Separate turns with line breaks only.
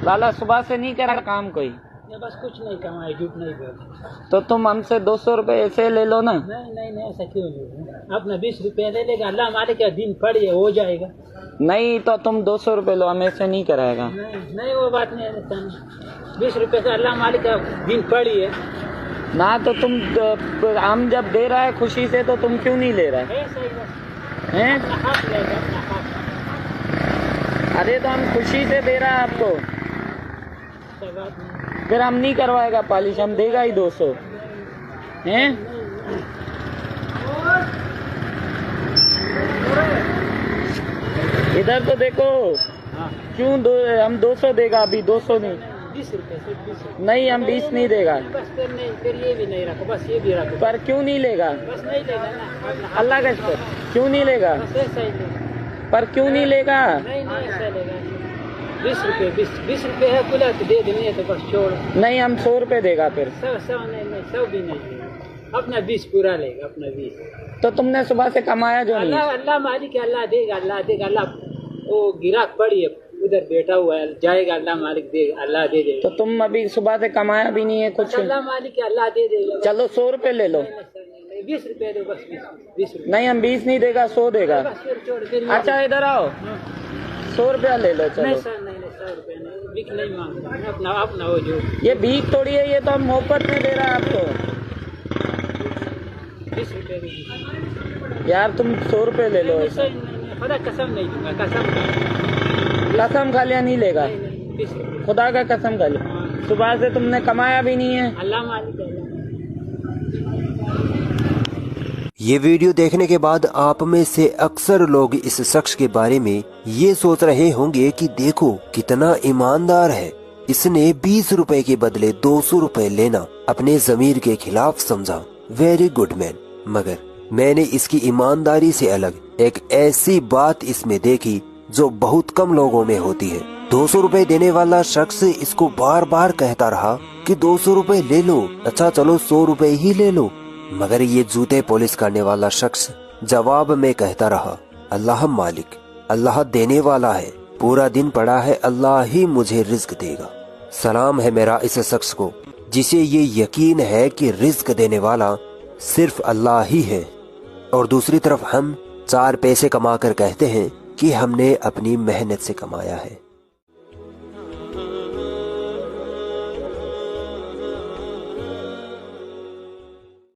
लाला सुबह से नहीं करा काम कोई?
बस कुछ नहीं कमाए, झूठ नहीं बोल।
तो तुम हमसे 200 रुपए ऐसे ले लो ना।
नहीं ऐसा क्यों नहीं, अपना 20 रुपया ले लेगा, अल्लाह मालिक का दिन पड़े हो जाएगा।
नहीं तो तुम 200 रुपए लो, हम ऐसे नहीं कराएगा।
नहीं वो बात नहीं है, 20 रुपये से अल्लाह मालिक का दिन पड़ी है
ना। तो तुम हम जब दे रहा है खुशी से तो तुम क्यों नहीं ले रहा है? अरे तो हम खुशी से दे रहा है आपको, फिर हम नहीं करवाएगा पॉलिश, हम देगा ही 200 हैं। इधर तो देखो। क्यों हम 200 देगा अभी, 200 नहीं,
20 रुपये
नहीं हम 20 नहीं देगा।
बस फिर ये भी नहीं रखो, बस ये भी रखो।
पर क्यों नहीं लेगा?
बस नहीं लेगा ना,
अल्लाह का शुक्र, क्यों नहीं लेगा?
बस ऐसा ही लेगा।
पर क्यों नहीं लेगा?
नहीं ऐसा लेगा। 20 रुपये 20 रुपये है खुला तो दे देने, तो बस छोड़।
नहीं हम 100 रुपए देगा फिर।
100 नहीं 100 भी नहीं, अपना 20 पूरा लेगा, अपना 20।
तो तुमने सुबह से कमाया जो नहीं।
अल्लाह मालिक, अल्लाह देगा, अल्लाह वो गिराक पड़ी है उधर बैठा हुआ है, जाएगा अल्लाह मालिक देगा, अल्लाह दे देगा।
तो तुम अभी सुबह से कमाया भी नहीं है कुछ?
अल्लाह मालिक अल्लाह दे देगा।
चलो 100 रुपए ले लो।
20 रुपये दो, बस 20 रुपये।
नहीं हम 20 नहीं देगा, 100 देगा। अच्छा इधर आओ, 100 रुपया ले लो। चलो
नहीं 100 रुपये नहीं, भीख नहीं मांगता, अपना हो जो।
ये भीख थोड़ी है, ये तो हम मोहब्बत में दे रहा है आपको।
20 रुपये
यार तुम 100 रुपए ले लो।
खुदा कसम नहीं दूंगा,
कसम खा लिया नहीं लेगा?
20 रुपये
खुदा का कसम खा लिया। सुबह से तुमने कमाया भी नहीं है।
अल्लाह मालिक।
ये वीडियो देखने के बाद आप में से अक्सर लोग इस शख्स के बारे में ये सोच रहे होंगे कि देखो कितना ईमानदार है, इसने 20 रुपए के बदले 200 रुपए लेना अपने ज़मीर के खिलाफ समझा। Very good man. मगर मैंने इसकी ईमानदारी से अलग एक ऐसी बात इसमें देखी जो बहुत कम लोगों में होती है। 200 रुपए देने वाला शख्स इसको बार बार कहता रहा कि 200 रुपए ले लो, अच्छा चलो 100 रुपए ही ले लो। मगर ये जूते पॉलिश करने वाला शख्स जवाब में कहता रहा, अल्लाह मालिक, अल्लाह देने वाला है, पूरा दिन पड़ा है, अल्लाह ही मुझे रिज्क देगा। सलाम है मेरा इस शख्स को जिसे ये यकीन है कि रिज्क देने वाला सिर्फ अल्लाह ही है, और दूसरी तरफ हम 4 पैसे कमाकर कहते हैं कि हमने अपनी मेहनत से कमाया है।